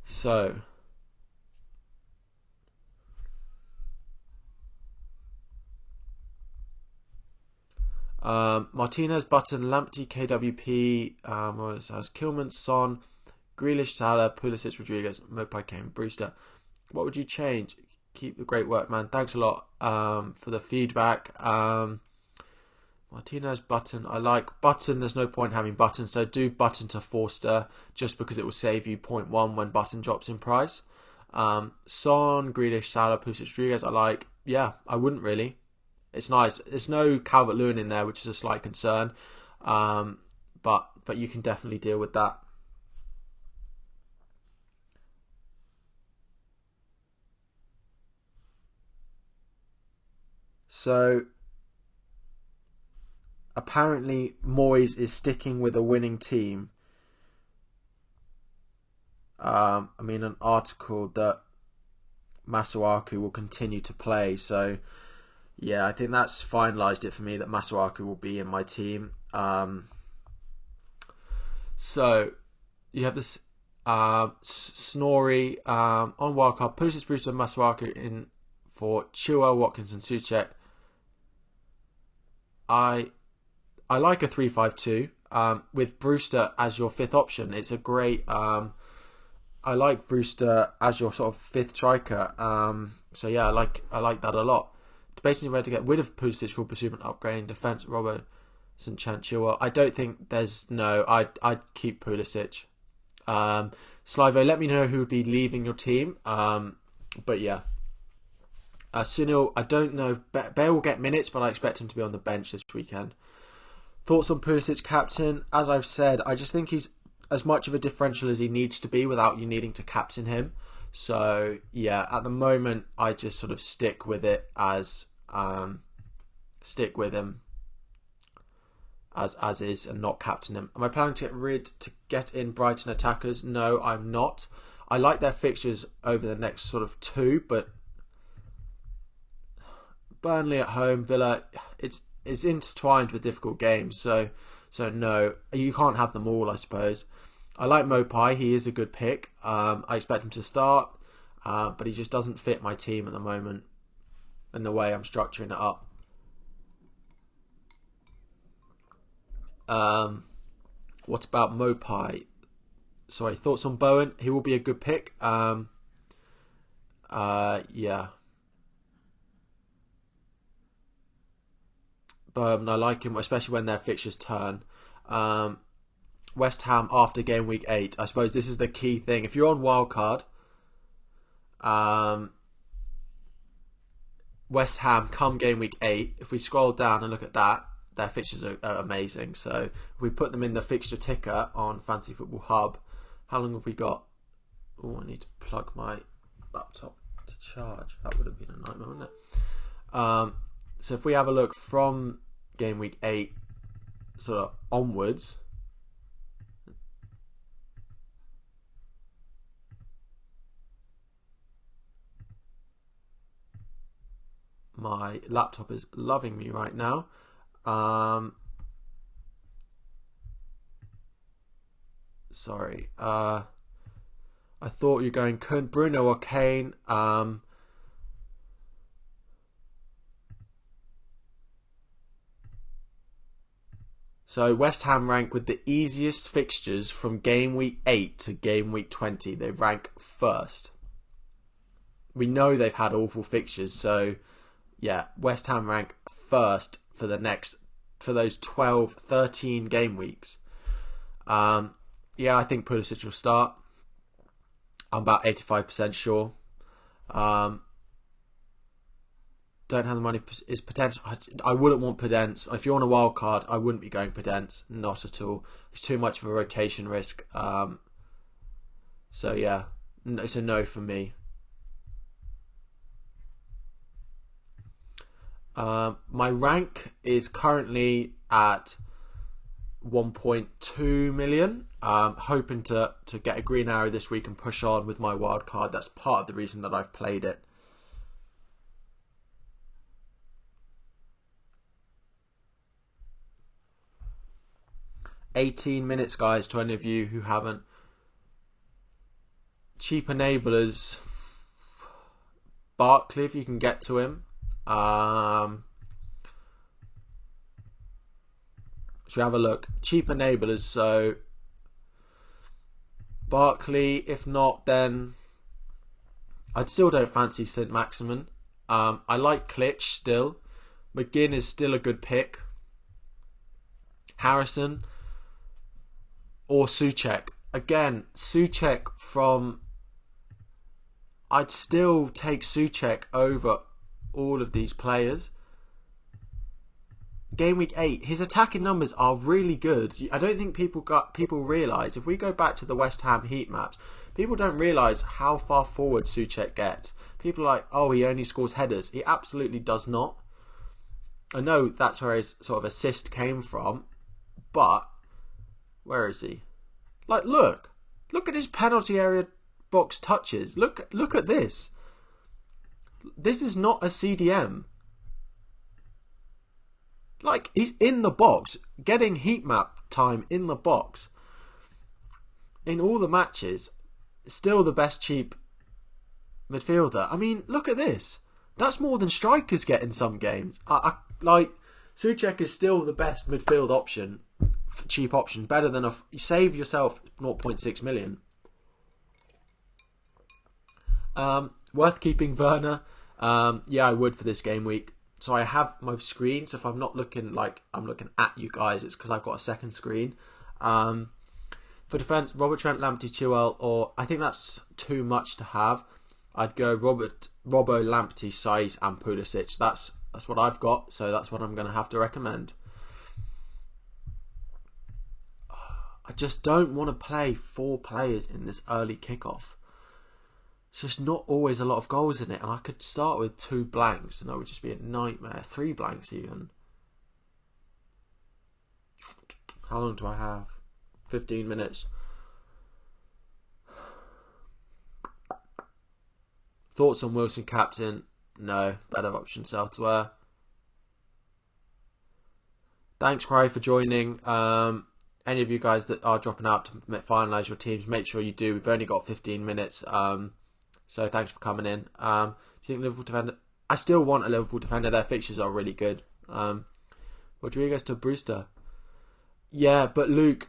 So Martinez, Button, Lamptey, KWP, has Kilman, Son, Grealish, Salah, Pulisic, Rodriguez, Mopai, Kane, Brewster. What would you change? Keep the great work, man. Thanks a lot for the feedback. Martinez, Button. I like Button. There's no point having Button, so do Button to Forster just because it will save you 0.1 when Button drops in price. Son, Grealish, Salah, Pulisic, Rodriguez. I like. Yeah, I wouldn't really. It's nice. There's no Calvert-Lewin in there, which is a slight concern. But you can definitely deal with that. So apparently Moyes is sticking with a winning team. An article that Masuaku will continue to play. So yeah, I think that's finalised it for me that Masuaku will be in my team. So you have this Snorri on Wildcard. Pulisic, Brewster, Masuaku in for Chilwell, Watkins and Souček. I like a 3-5-2 with Brewster as your fifth option. It's a great. I like Brewster as your sort of fifth striker. So yeah, I like that a lot. Basically, ready to get rid of Pulisic for pursuit, upgrading defense. Robbo, St. Chilwell. I don't think there's no. I'd keep Pulisic. Slivo, let me know who would be leaving your team. But yeah. Sunil, I don't know. Bear will get minutes, but I expect him to be on the bench this weekend. Thoughts on Pulisic, captain? As I've said, I just think he's as much of a differential as he needs to be without you needing to captain him. So yeah, at the moment, I just sort of stick with it as stick with him as is and not captain him. Am I planning to get in Brighton attackers? No, I'm not. I like their fixtures over the next sort of two, but Burnley at home, Villa, it's intertwined with difficult games. So no, you can't have them all, I suppose. I like Mopai. He is a good pick. I expect him to start, but he just doesn't fit my team at the moment in the way I'm structuring it up. What about Mopai? Sorry, thoughts on Bowen? He will be a good pick. Yeah. Bowen, I like him, especially when their fixtures turn. West Ham after game week 8. I suppose this is the key thing. If you're on Wildcard, West Ham come game week 8. If we scroll down and look at that, their fixtures are amazing. So if we put them in the fixture ticker on Fantasy Football Hub, how long have we got? Oh, I need to plug my laptop to charge. That would have been a nightmare, wouldn't it? So if we have a look from game week 8 sort of onwards, my laptop is loving me right now. Sorry. I thought you were going Bruno or Kane. So West Ham rank with the easiest fixtures from game week 8 to game week 20. They rank first. We know they've had awful fixtures, so yeah, West Ham rank first for those 12, 13 game weeks. Yeah, I think Pulisic will start. I'm about 85% sure. Don't have the money. Is Potential? I wouldn't want Podence. If you're on a wild card, I wouldn't be going Podence. Not at all. It's too much of a rotation risk. So yeah, it's a no for me. My rank is currently at 1.2 million. Hoping to get a green arrow this week and push on with my wild card. That's part of the reason that I've played it. $18 minutes, guys, to any of you who haven't. Cheap enablers. Barkley, if you can get to him. Should we have a look? Cheap enablers, so Barkley, if not, then I still don't fancy St. Maximin. I like Klitsch still. McGinn is still a good pick. Harrison or Souček. Again, Souček from... I'd still take Souček over all of these players. Game week 8, his attacking numbers are really good. I don't think people realise, if we go back to the West Ham heat maps, people don't realise how far forward Souček gets. People are like, oh, he only scores headers. He absolutely does not. I know that's where his sort of assist came from, but where is he? Like, look at his penalty area box touches. Look at this. This is not a CDM. Like, he's in the box, getting heat map time in the box. In all the matches, still the best cheap midfielder. I mean, look at this. That's more than strikers get in some games. Like, Souček is still the best midfield option, cheap option, better than you save yourself 0.6 million. Worth keeping Werner. Yeah, I would for this game week. So I have my screen, so if I'm not looking like I'm looking at you guys, it's because I've got a second screen. For defence, Robert Trent, Lamptey, Chilwell, or I think that's too much to have. I'd go Robbo, Lamptey, Saiz and Pulisic. That's what I've got, so that's what I'm going to have to recommend. I just don't want to play 4 players in this early kickoff. It's just not always a lot of goals in it, and I could start with 2 blanks and that would just be a nightmare. 3 blanks even. How long do I have? 15 minutes. Thoughts on Wilson captain? No, better options elsewhere. Thanks, Cry, for joining. Any of you guys that are dropping out to finalise your teams, make sure you do. We've only got 15 minutes, so thanks for coming in. Do you think Liverpool defender? I still want a Liverpool defender. Their fixtures are really good. Rodriguez to Brewster. Yeah, but Luke,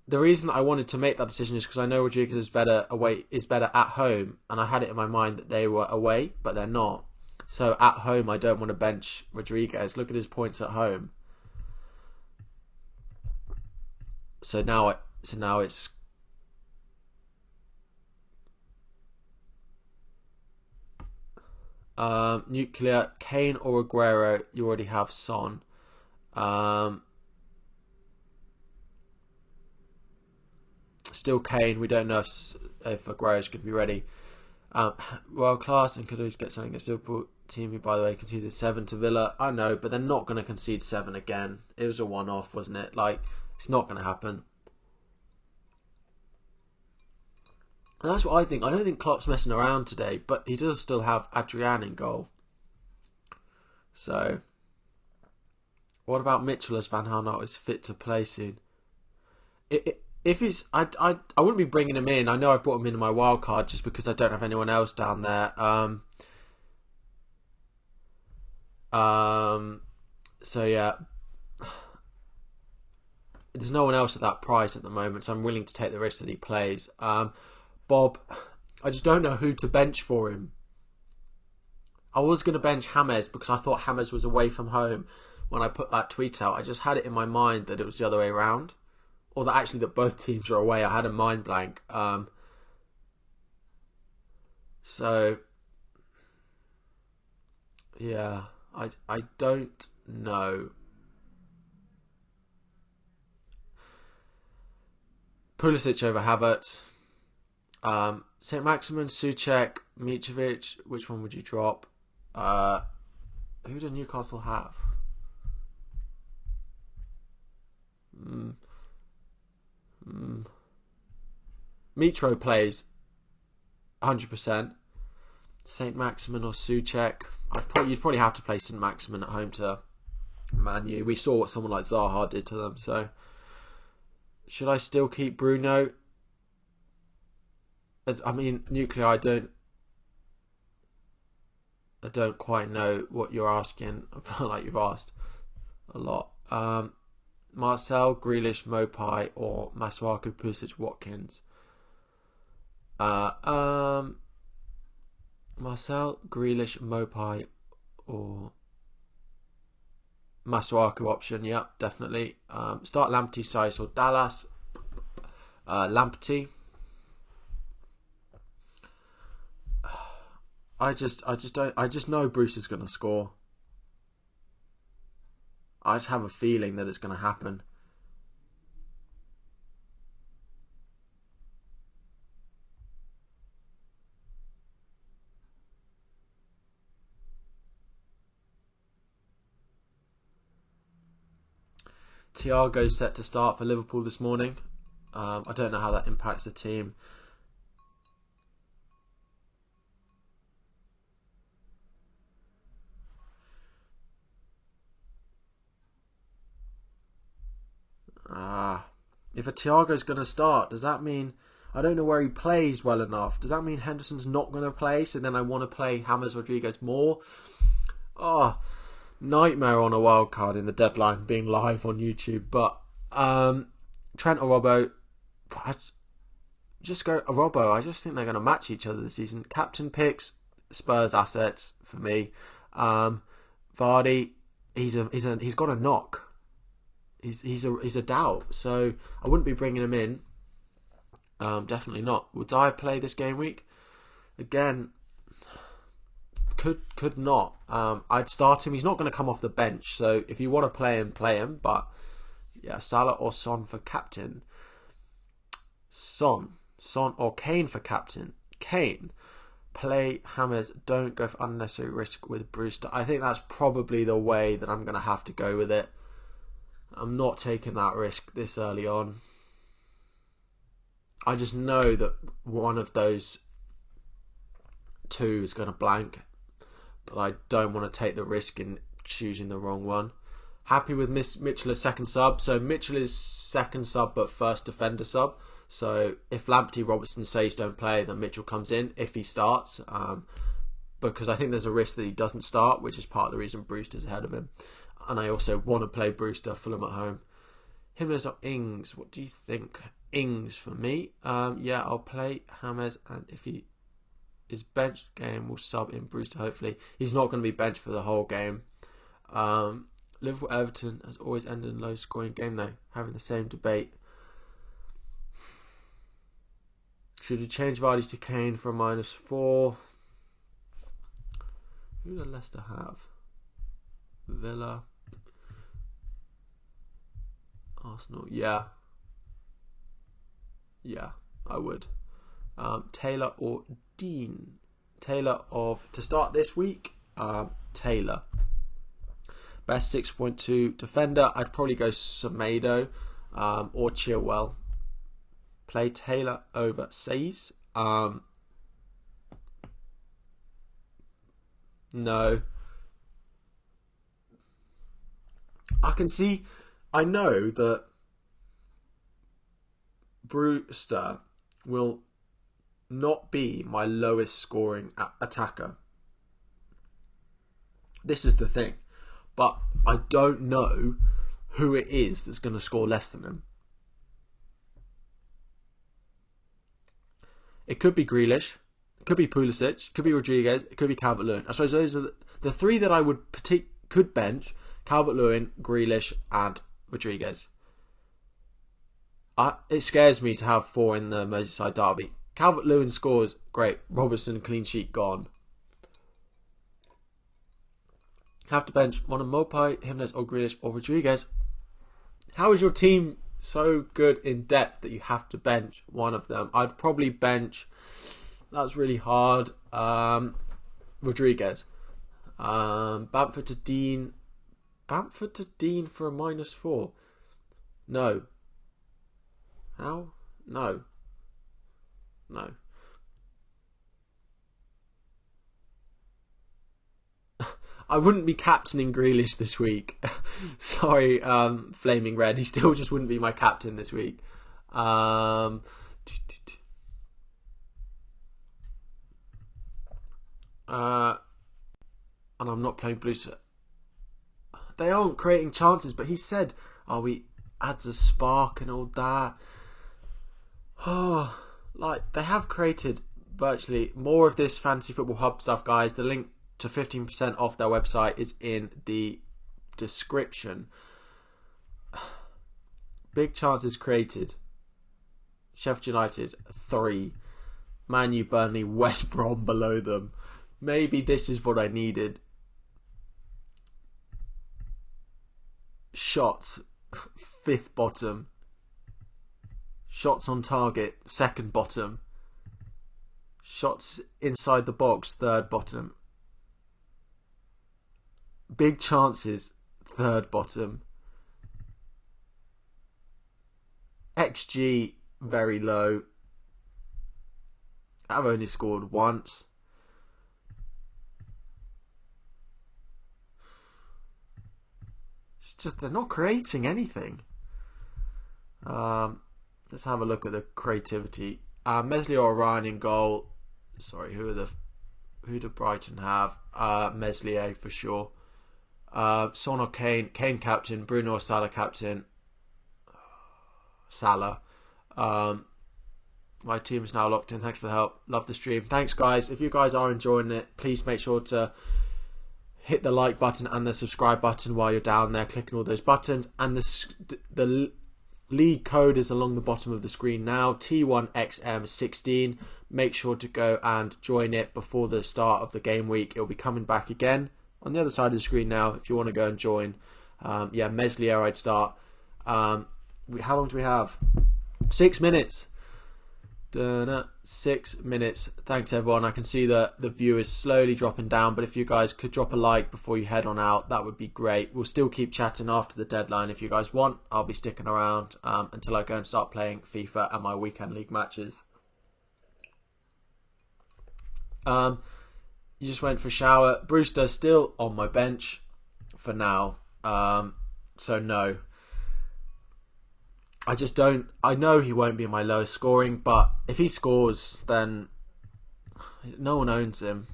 the reason I wanted to make that decision is because I know Rodriguez is better at home, and I had it in my mind that they were away, but they're not. So at home, I don't want to bench Rodriguez. Look at his points at home. So now it's Nuclear, Kane or Aguero. You already have Son. Still Kane. We don't know if Aguero is going to be ready. World class and could always get something against Liverpool team who, by the way, conceded 7 to Villa. I know, but they're not going to concede 7 again. It was a one-off, wasn't it? It's not going to happen. And that's what I think. I don't think Klopp's messing around today, but he does still have Adrian in goal. So, what about Mitchell as Van Gaal is fit to play soon? If he's, I wouldn't be bringing him in. I know I've brought him in my wildcard just because I don't have anyone else down there. So yeah, there's no one else at that price at the moment, so I'm willing to take the risk that he plays. Bob, I just don't know who to bench for him. I was going to bench James because I thought James was away from home when I put that tweet out. I just had it in my mind that it was the other way around, or that both teams are away. I had a mind blank. So yeah, I don't know. Pulisic over Havertz. St. Maximin, Souček, Mitrovic. Which one would you drop? Who do Newcastle have? Mitro plays 100%. St. Maximin or Souček. You'd probably have to play St. Maximin at home to Man U. We saw what someone like Zaha did to them. So, should I still keep Bruno? I mean, Nuclear, I don't quite know what you're asking. I feel like you've asked a lot. Marcel, Grealish, Mopai, or Masuaku, Pulisic, Watkins. Marcel, Grealish, Mopai, or Masuaku option. Yep, definitely. Start Lamptey, Size, or Dallas. Lamptey. I just know Bruce is going to score. I just have a feeling that it's going to happen. Thiago's set to start for Liverpool this morning. I don't know how that impacts the team. If a Thiago's going to start, does that mean... I don't know where he plays well enough. Does that mean Henderson's not going to play? So then I want to play James Rodriguez more? Oh, nightmare on a wild card in the deadline being live on YouTube. But Trent or Robbo, just go Robbo. I just think they're going to match each other this season. Captain picks, Spurs assets for me. Vardy, he's got a knock. He's a doubt, so I wouldn't be bringing him in. Definitely not. Would I play this game week? Again, could not. I'd start him. He's not going to come off the bench, so if you want to play him, play him. But yeah, Salah or Son for captain. Son or Kane for captain. Kane. Play James. Don't go for unnecessary risk with Brewster. I think that's probably the way that I'm going to have to go with it. I'm not taking that risk this early on. I just know that one of those two is going to blank, but I don't want to take the risk in choosing the wrong one. Happy with Mitchell as second sub. So Mitchell is second sub but first defender sub. So if Lamptey, Robertson, Sage don't play, then Mitchell comes in if he starts. Because I think there's a risk that he doesn't start, which is part of the reason Brewster's ahead of him. And I also want to play Brewster, Fulham at home. Jimenez or Ings, what do you think? Ings for me. Yeah, I'll play James, and if he is benched game, we'll sub in Brewster, hopefully. He's not going to be benched for the whole game. Liverpool-Everton has always ended in a low-scoring game, though. Having the same debate. Should you change Vardy's to Kane for a -4? Who does Leicester have? Villa. Arsenal. Yeah, I would. Taylor or Dean? Taylor to start this week. Taylor. Best 6.2 defender. I'd probably go Semedo or Chilwell. Play Taylor over Says. No. I know that Brewster will not be my lowest scoring attacker. This is the thing. But I don't know who it is that's going to score less than him. It could be Grealish. It could be Pulisic. It could be Rodriguez. It could be Calvert-Lewin. I suppose those are the three that I could bench. Calvert-Lewin, Grealish and Rodriguez. It scares me to have 4 in the Merseyside derby. Calvert-Lewin scores, great. Robertson, clean sheet, gone. Have to bench one of Mopai, Jimenez or Grealish or Rodriguez. How is your team so good in depth that you have to bench one of them? I'd probably bench, that's really hard, Rodriguez. Bamford to Dean. Bamford to Dean for a -4. No. How? No. I wouldn't be captaining Grealish this week. Sorry, Flaming Red. He still just wouldn't be my captain this week. And I'm not playing Blue. They aren't creating chances, but he said, he adds a spark and all that. They have created virtually more of this Fantasy Football Hub stuff, guys. The link to 15% off their website is in the description. Big chances created. Sheffield United 3. Man U, Burnley, West Brom below them. Maybe this is what I needed. Shots 5th bottom. Shots on target 2nd bottom. Shots inside the box 3rd bottom. Big chances 3rd bottom. XG very low. I've only scored once. It's just they're not creating anything. Let's have a look at the creativity. Meslier or Ryan in goal. Sorry, who do Brighton have? Meslier for sure. Son or Kane. Kane captain. Bruno or Salah captain. Salah. My team is now locked in. Thanks for the help. Love the stream. Thanks, guys. If you guys are enjoying it, please make sure to hit the like button and the subscribe button while you're down there, clicking all those buttons. And the league code is along the bottom of the screen now, T1XM16. Make sure to go and join it before the start of the game week. It'll be coming back again on the other side of the screen now if you want to go and join. Meslier I'd start. How long do we have? 6 minutes. 6 minutes. Thanks everyone. I can see that the view is slowly dropping down, but if you guys could drop a like before you head on out, that would be great. We'll still keep chatting after the deadline if you guys want. I'll be sticking around until I go and start playing FIFA and my weekend league matches. You just went for a shower. Brewster still on my bench for now. So no. I just don't... I know he won't be my lowest scoring, but if he scores, then no one owns him.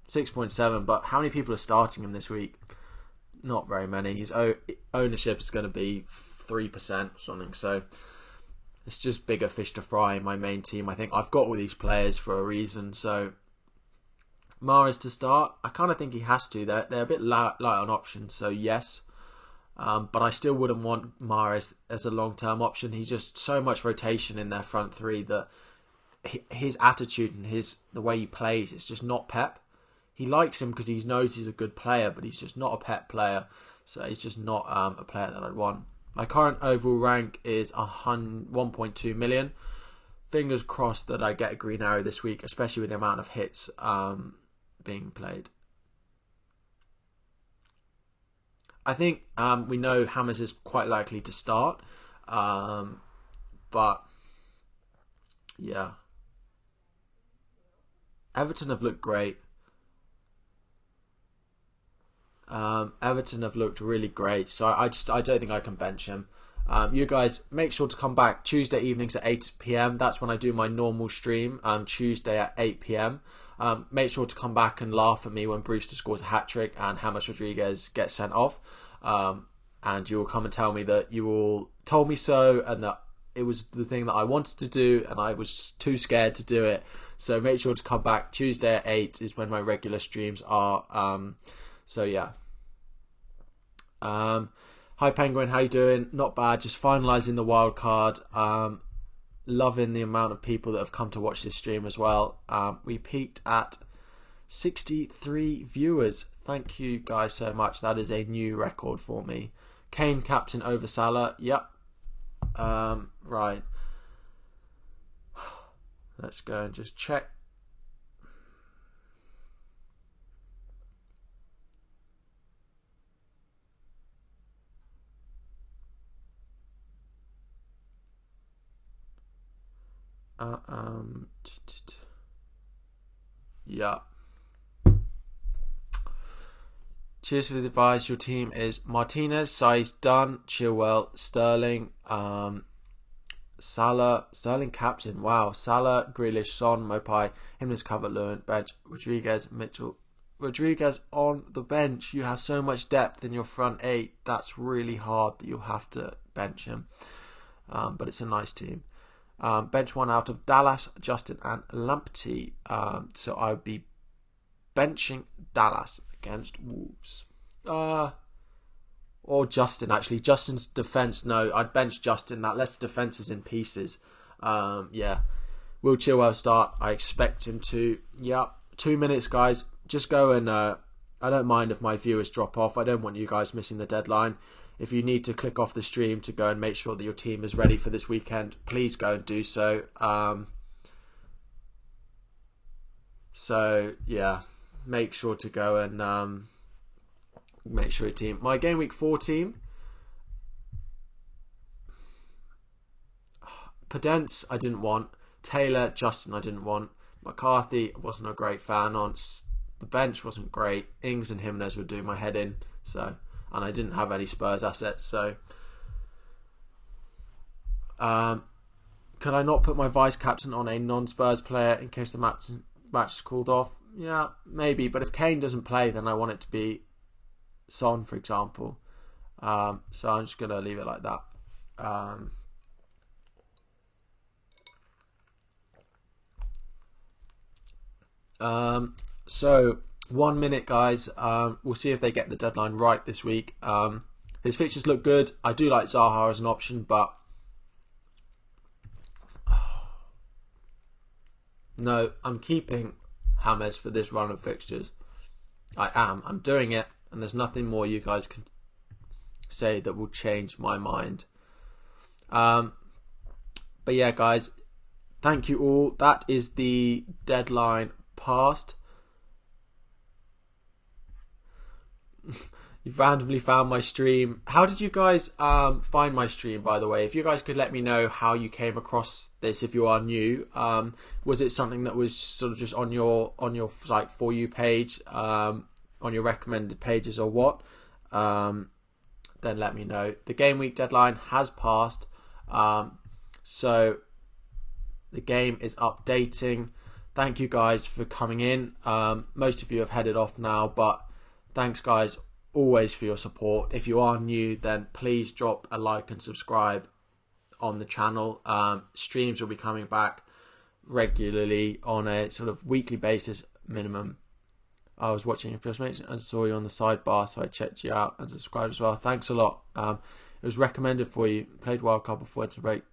6.7, but how many people are starting him this week? Not very many. His ownership is going to be 3% or something, so it's just bigger fish to fry in my main team. I think I've got all these players for a reason, so Mahrez to start. I kind of think he has to. They're a bit light on options, so yes. But I still wouldn't want Mahrez as a long-term option. He's just so much rotation in their front three that his attitude and the way he plays, it's just not Pep. He likes him because he knows he's a good player, but he's just not a Pep player. So he's just not a player that I'd want. My current overall rank is 1.2 million. Fingers crossed that I get a green arrow this week, especially with the amount of hits being played. I think we know James is quite likely to start. But yeah. Everton have looked great. Everton have looked really great, so I don't think I can bench him. You guys make sure to come back Tuesday evenings at 8 PM. That's when I do my normal stream. Tuesday at 8 PM. Make sure to come back and laugh at me when Brewster scores a hat-trick and James Rodriguez gets sent off. And you will come and tell me that you all told me so and that it was the thing that I wanted to do and I was too scared to do it. So make sure to come back Tuesday at 8 is when my regular streams are. So yeah. Hi Penguin, how you doing? Not bad, just finalising the wildcard. Loving the amount of people that have come to watch this stream as well. We peaked at 63 viewers. Thank you guys so much. That is a new record for me. Kane captain over Salah. Yep. Right. Let's go and just check. Yeah. Cheers for the advice. Your team is Martinez, Saiz, Dunn, Chilwell, Sterling, Salah, Sterling captain. Wow. Salah, Grealish, Son, Mopai, Jimenez, Calvert-Lewin, bench, Rodriguez, Mitchell. Rodriguez on the bench. You have so much depth in your front eight. That's really hard that you'll have to bench him. But it's a nice team. Bench one out of Dallas, Justin and Lamptey. So I would be benching Dallas against Wolves. Or Justin, actually. Justin's defence, no. I'd bench Justin. That less defence is in pieces. Yeah. Will Chilwell start? I expect him to. Yeah. 2 minutes, guys. Just go and... I don't mind if my viewers drop off. I don't want you guys missing the deadline. If you need to click off the stream to go and make sure that your team is ready for this weekend, please go and do so. So, yeah. Make sure to go and make sure your team... My Game Week 4 team... Pedence, I didn't want. Taylor, Justin, I didn't want. McCarthy, wasn't a great fan on. The bench wasn't great. Ings and Jimenez would do my head in. So... And I didn't have any Spurs assets, so... Could I not put my vice-captain on a non-Spurs player in case the match is called off? Yeah, maybe. But if Kane doesn't play, then I want it to be Son, for example. So I'm just going to leave it like that. So... 1 minute, guys. We'll see if they get the deadline right this week. His fixtures look good. I do like Zaha as an option, but no, I'm keeping James for this run of fixtures. I am. I'm doing it, and there's nothing more you guys can say that will change my mind. But yeah, guys, thank you all. That is the deadline passed. You've randomly found my stream. How did you guys find my stream, by the way? If you guys could let me know how you came across this, if you are new. Was it something that was sort of just on your like For You page, on your recommended pages, or what? then let me know. The game week deadline has passed, so the game is updating. Thank you guys for coming in. Most of you have headed off now, but thanks guys always for your support. If you are new, then please drop a like and subscribe on the channel. Streams will be coming back regularly on a sort of weekly basis minimum. I was watching FPL and saw you on the sidebar, so I checked you out and subscribed as well. Thanks a lot. It was recommended for you. Played Wildcard before winter break.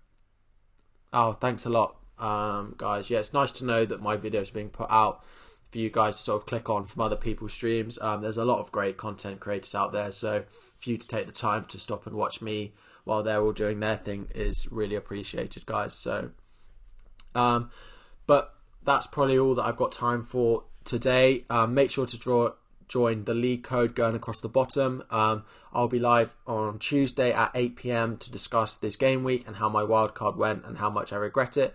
Oh, thanks a lot, guys. Yeah, it's nice to know that my videos are being put out for you guys to sort of click on from other people's streams. There's a lot of great content creators out there, so for you to take the time to stop and watch me while they're all doing their thing is really appreciated, guys. So, but that's probably all that I've got time for today. Make sure to join the league code going across the bottom. I'll be live on Tuesday at 8 PM to discuss this game week and how my wildcard went and how much I regret it.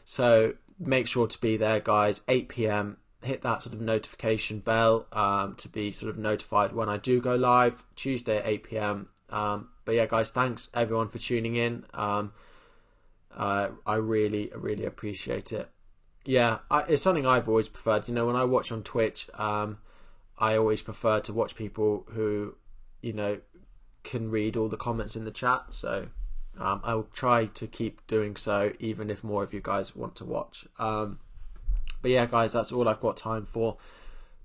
So make sure to be there, guys. 8 PM. Hit that sort of notification bell to be sort of notified when I do go live. Tuesday at 8 PM. But yeah, guys, thanks everyone for tuning in. I really appreciate it. Yeah, it's something I've always preferred. You know, when I watch on Twitch, I always prefer to watch people who, you know, can read all the comments in the chat. So I'll try to keep doing so, even if more of you guys want to watch. But yeah, guys, that's all I've got time for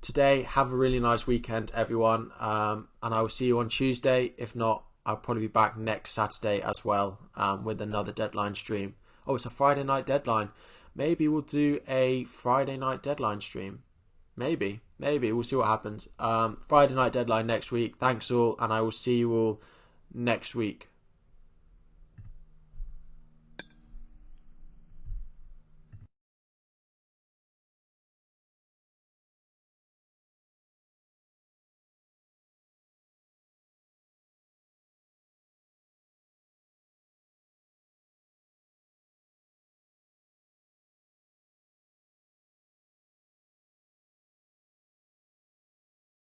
today. Have a really nice weekend, everyone. And I will see you on Tuesday. If not, I'll probably be back next Saturday as well with another deadline stream. Oh, it's a Friday night deadline. Maybe we'll do a Friday night deadline stream. Maybe. We'll see what happens. Friday night deadline next week. Thanks all, and I will see you all next week.